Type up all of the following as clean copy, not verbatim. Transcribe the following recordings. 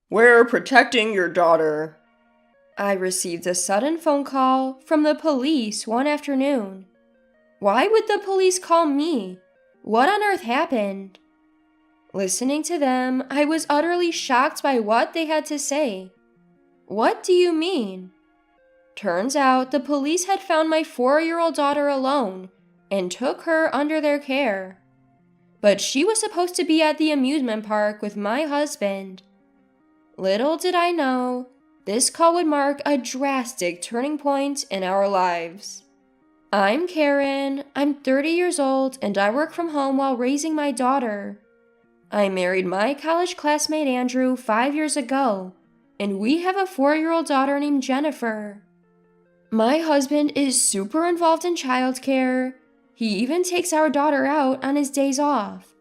We're protecting your daughter. I received a sudden phone call from the police one afternoon. Why would the police call me? What on earth happened? Listening to them, I was utterly shocked by what they had to say. What do you mean? Turns out the police had found my 4-year-old daughter alone and took her under their care. But she was supposed to be at the amusement park with my husband. Little did I know, this call would mark a drastic turning point in our lives. I'm Karen, I'm 30 years old, and I work from home while raising my daughter. I married my college classmate Andrew 5 years ago, and we have a 4-year-old daughter named Jennifer. My husband is super involved in childcare. He even takes our daughter out on his days off.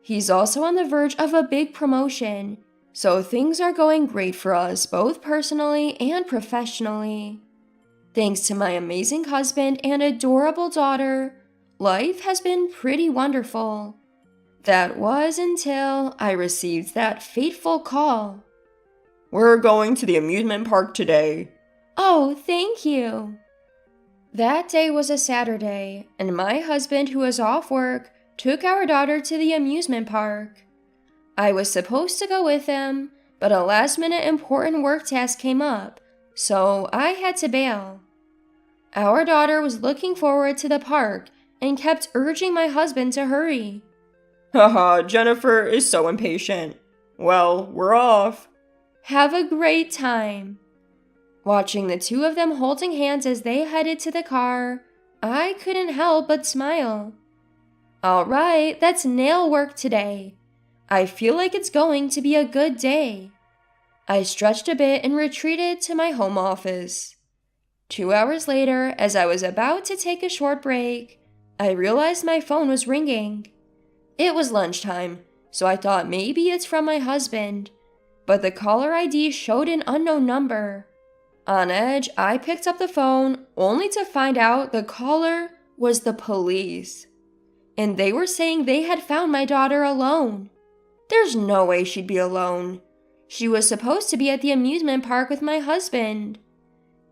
He's also on the verge of a big promotion, so things are going great for us both personally and professionally. Thanks to my amazing husband and adorable daughter, life has been pretty wonderful. That was until I received that fateful call. We're going to the amusement park today. Oh, thank you. That day was a Saturday, and my husband, who was off work, took our daughter to the amusement park. I was supposed to go with him, but a last-minute important work task came up, so I had to bail. Our daughter was looking forward to the park and kept urging my husband to hurry. Haha, Jennifer is so impatient. Well, we're off. Have a great time. Watching the two of them holding hands as they headed to the car, I couldn't help but smile. All right, that's nail work today. I feel like it's going to be a good day. I stretched a bit and retreated to my home office. 2 hours later, as I was about to take a short break, I realized my phone was ringing. It was lunchtime, so I thought maybe it's from my husband, but the caller ID showed an unknown number. On edge, I picked up the phone, only to find out the caller was the police. And they were saying they had found my daughter alone. There's no way she'd be alone. She was supposed to be at the amusement park with my husband.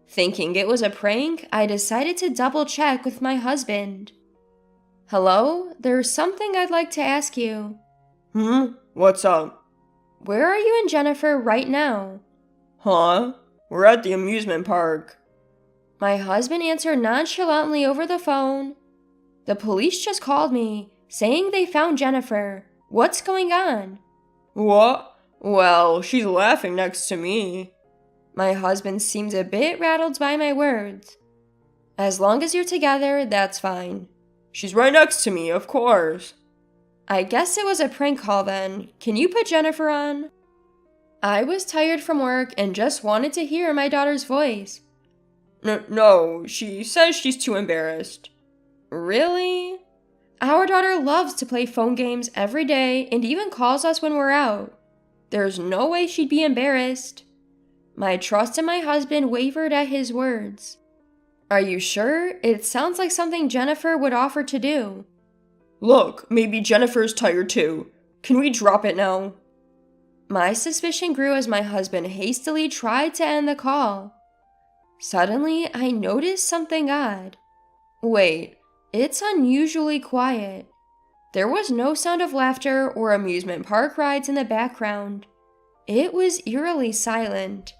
Thinking it was a prank, I decided to double-check with my husband. Hello, there's something I'd like to ask you. What's up? Where are you and Jennifer right now? Huh? We're at the amusement park. My husband answered nonchalantly over the phone. The police just called me, saying they found Jennifer. What's going on? What? Well, she's laughing next to me. My husband seemed a bit rattled by my words. As long as you're together, that's fine. She's right next to me, of course. I guess it was a prank call then. Can you put Jennifer on? I was tired from work and just wanted to hear my daughter's voice. No, she says she's too embarrassed. Really? Our daughter loves to play phone games every day and even calls us when we're out. There's no way she'd be embarrassed. My trust in my husband wavered at his words. Are you sure? It sounds like something Jennifer would offer to do. Look, maybe Jennifer's tired too. Can we drop it now? My suspicion grew as my husband hastily tried to end the call. Suddenly, I noticed something odd. Wait, it's unusually quiet. There was no sound of laughter or amusement park rides in the background. It was eerily silent.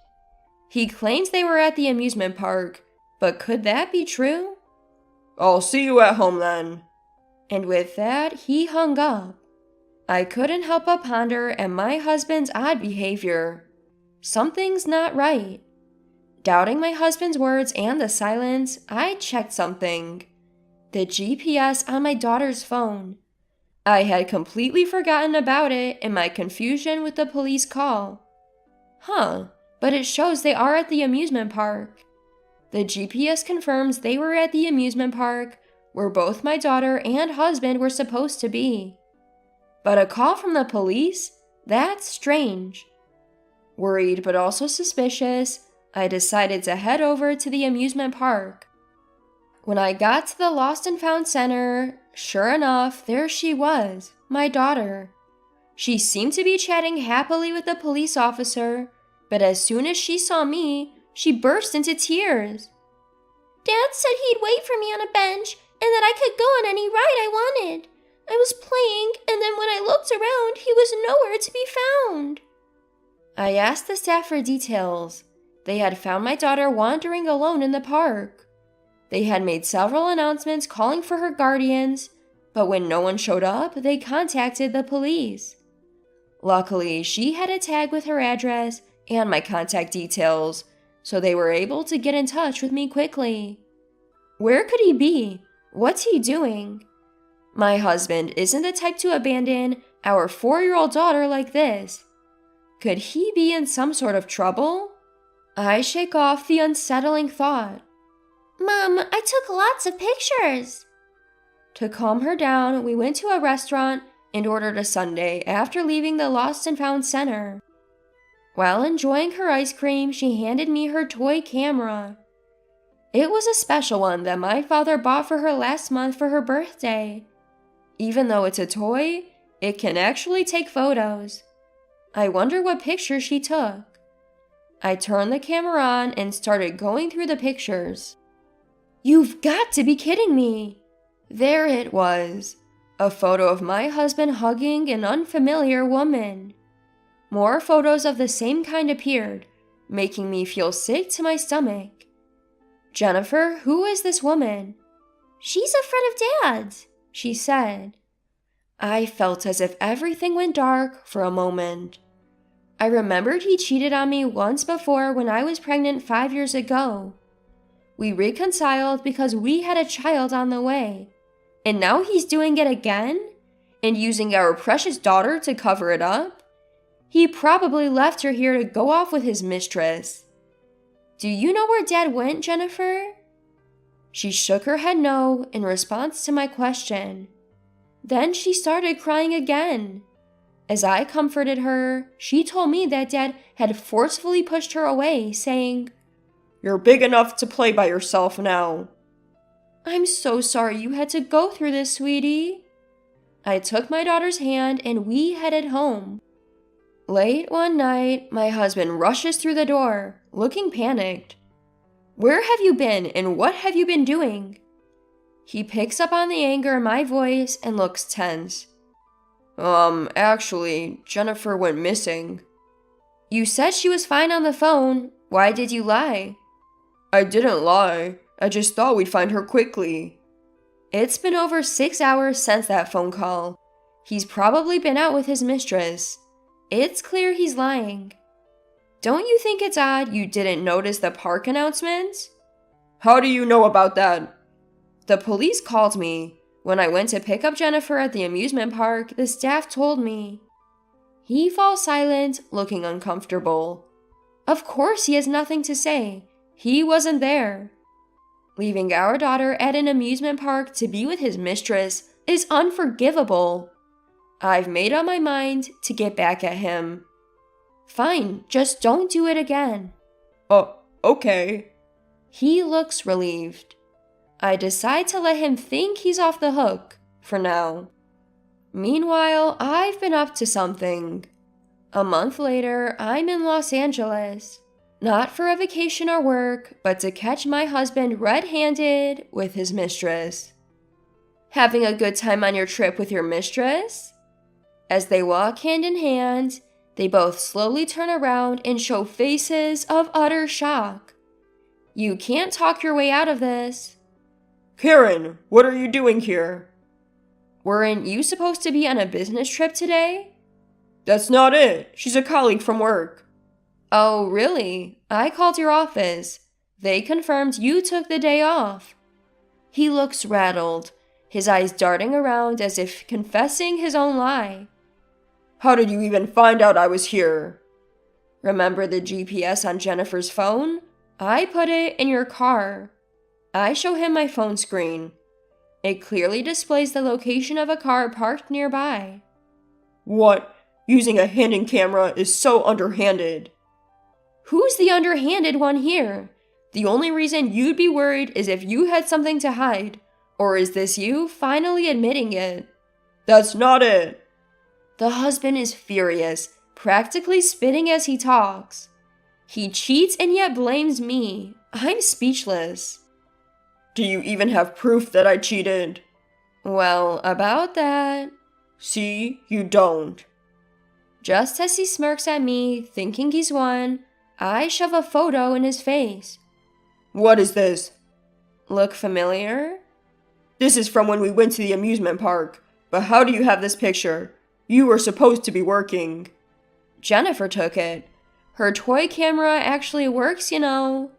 He claims they were at the amusement park, but could that be true? I'll see you at home then. And with that, he hung up. I couldn't help but ponder at my husband's odd behavior. Something's not right. Doubting my husband's words and the silence, I checked something. The GPS on my daughter's phone. I had completely forgotten about it in my confusion with the police call. But it shows they are at the amusement park. The GPS confirms they were at the amusement park, where both my daughter and husband were supposed to be. But a call from the police? That's strange. Worried but also suspicious, I decided to head over to the amusement park. When I got to the Lost and Found Center, sure enough, there she was, my daughter. She seemed to be chatting happily with the police officer, but as soon as she saw me, she burst into tears. Dad said he'd wait for me on a bench and that I could go on any ride I wanted. I was playing, and then when I looked around, he was nowhere to be found. I asked the staff for details. They had found my daughter wandering alone in the park. They had made several announcements calling for her guardians, but when no one showed up, they contacted the police. Luckily, she had a tag with her address and my contact details, so they were able to get in touch with me quickly. Where could he be? What's he doing? My husband isn't the type to abandon our 4-year-old daughter like this. Could he be in some sort of trouble? I shake off the unsettling thought. Mom, I took lots of pictures. To calm her down, we went to a restaurant and ordered a sundae after leaving the Lost and Found Center. While enjoying her ice cream, she handed me her toy camera. It was a special one that my father bought for her last month for her birthday. Even though it's a toy, it can actually take photos. I wonder what pictures she took. I turned the camera on and started going through the pictures. You've got to be kidding me! There it was, a photo of my husband hugging an unfamiliar woman. More photos of the same kind appeared, making me feel sick to my stomach. Jennifer, who is this woman? She's a friend of Dad's, she said. I felt as if everything went dark for a moment. I remembered he cheated on me once before when I was pregnant 5 years ago. We reconciled because we had a child on the way. And now he's doing it again? And using our precious daughter to cover it up? He probably left her here to go off with his mistress. Do you know where Dad went, Jennifer? She shook her head no in response to my question. Then she started crying again. As I comforted her, she told me that Dad had forcefully pushed her away, saying, "You're big enough to play by yourself now." I'm so sorry you had to go through this, sweetie. I took my daughter's hand and we headed home. Late one night, my husband rushes through the door, looking panicked. Where have you been and what have you been doing? He picks up on the anger in my voice and looks tense. Actually, Jennifer went missing. You said she was fine on the phone. Why did you lie? I didn't lie. I just thought we'd find her quickly. It's been over 6 hours since that phone call. He's probably been out with his mistress. It's clear he's lying. Don't you think it's odd you didn't notice the park announcements? How do you know about that? The police called me. When I went to pick up Jennifer at the amusement park, the staff told me. He falls silent, looking uncomfortable. Of course he has nothing to say. He wasn't there. Leaving our daughter at an amusement park to be with his mistress is unforgivable. I've made up my mind to get back at him. Fine, just don't do it again. Oh, okay. He looks relieved. I decide to let him think he's off the hook, for now. Meanwhile, I've been up to something. A month later, I'm in Los Angeles. Not for a vacation or work, but to catch my husband red-handed with his mistress. Having a good time on your trip with your mistress? As they walk hand in hand, they both slowly turn around and show faces of utter shock. You can't talk your way out of this. Karen, what are you doing here? Weren't you supposed to be on a business trip today? That's not it. She's a colleague from work. Oh, really? I called your office. They confirmed you took the day off. He looks rattled, his eyes darting around as if confessing his own lie. How did you even find out I was here? Remember the GPS on Jennifer's phone? I put it in your car. I show him my phone screen. It clearly displays the location of a car parked nearby. What? Using a hidden camera is so underhanded. Who's the underhanded one here? The only reason you'd be worried is if you had something to hide. Or is this you finally admitting it? That's not it. The husband is furious, practically spitting as he talks. He cheats and yet blames me. I'm speechless. Do you even have proof that I cheated? Well, about that. See, you don't. Just as he smirks at me, thinking he's won, I shove a photo in his face. What is this? Look familiar? This is from when we went to the amusement park. But how do you have this picture? You were supposed to be working. Jennifer took it. Her toy camera actually works, you know.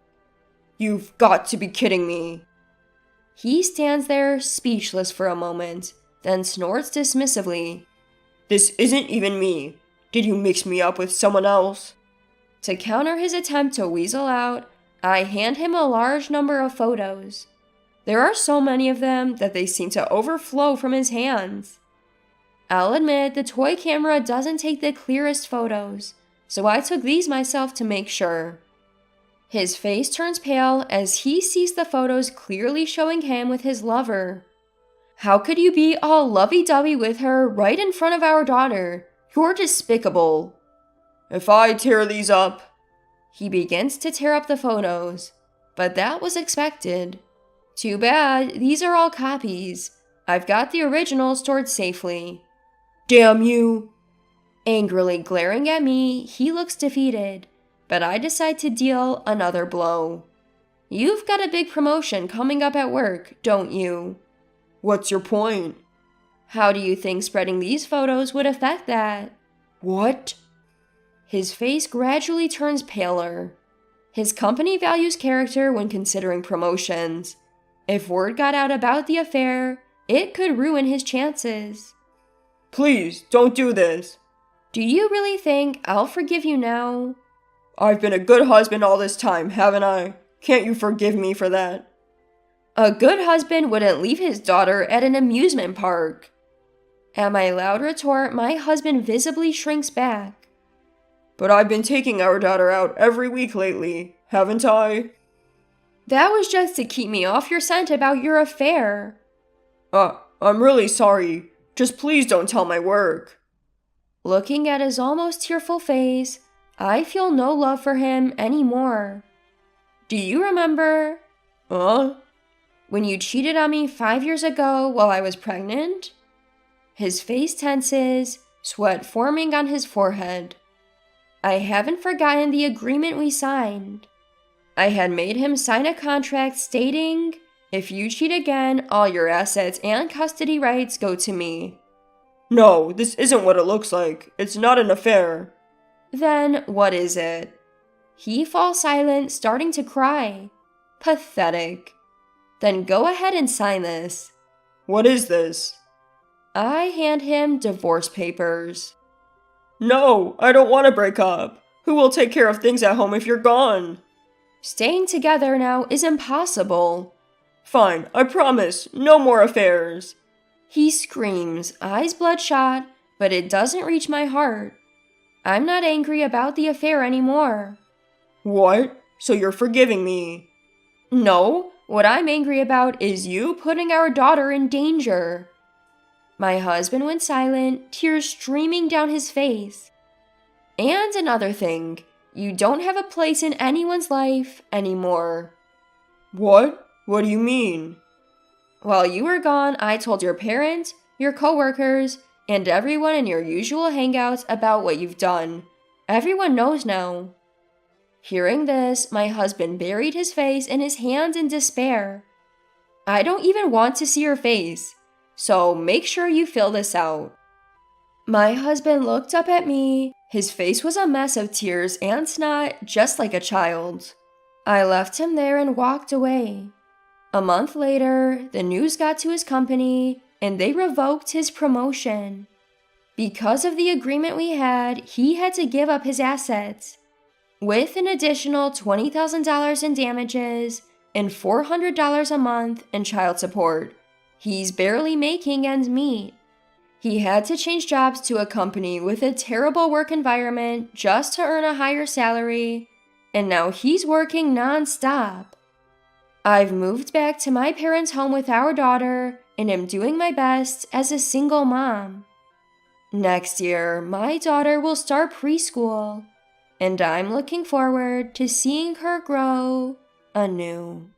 You've got to be kidding me. He stands there, speechless for a moment, then snorts dismissively. This isn't even me. Did you mix me up with someone else? To counter his attempt to weasel out, I hand him a large number of photos. There are so many of them that they seem to overflow from his hands. I'll admit the toy camera doesn't take the clearest photos, so I took these myself to make sure. His face turns pale as he sees the photos clearly showing him with his lover. How could you be all lovey-dovey with her right in front of our daughter? You're despicable. If I tear these up... He begins to tear up the photos, but that was expected. Too bad, these are all copies. I've got the original stored safely. Damn you! Angrily glaring at me, he looks defeated, but I decide to deal another blow. You've got a big promotion coming up at work, don't you? What's your point? How do you think spreading these photos would affect that? What? His face gradually turns paler. His company values character when considering promotions. If word got out about the affair, it could ruin his chances. Please, don't do this. Do you really think I'll forgive you now? I've been a good husband all this time, haven't I? Can't you forgive me for that? A good husband wouldn't leave his daughter at an amusement park. At my loud retort, my husband visibly shrinks back. But I've been taking our daughter out every week lately, haven't I? That was just to keep me off your scent about your affair. I'm really sorry. Just please don't tell my work. Looking at his almost tearful face, I feel no love for him anymore. Do you remember? When you cheated on me 5 years ago while I was pregnant? His face tenses, sweat forming on his forehead. I haven't forgotten the agreement we signed. I had made him sign a contract stating, if you cheat again, all your assets and custody rights go to me. No, this isn't what it looks like. It's not an affair. Then what is it? He falls silent, starting to cry. Pathetic. Then go ahead and sign this. What is this? I hand him divorce papers. No, I don't want to break up. Who will take care of things at home if you're gone? Staying together now is impossible. Fine, I promise, no more affairs. He screams, eyes bloodshot, but it doesn't reach my heart. I'm not angry about the affair anymore. What? So you're forgiving me? No, what I'm angry about is you putting our daughter in danger. My husband went silent, tears streaming down his face. And another thing, you don't have a place in anyone's life anymore. What? What do you mean? While you were gone, I told your parents, your coworkers, and everyone in your usual hangouts about what you've done. Everyone knows now. Hearing this, my husband buried his face in his hands in despair. I don't even want to see your face, so make sure you fill this out. My husband looked up at me. His face was a mess of tears and snot, just like a child's. I left him there and walked away. A month later, the news got to his company, and they revoked his promotion. Because of the agreement we had, he had to give up his assets, with an additional $20,000 in damages and $400 a month in child support. He's barely making ends meet. He had to change jobs to a company with a terrible work environment just to earn a higher salary, and now he's working non-stop. I've moved back to my parents' home with our daughter and am doing my best as a single mom. Next year, my daughter will start preschool, and I'm looking forward to seeing her grow anew.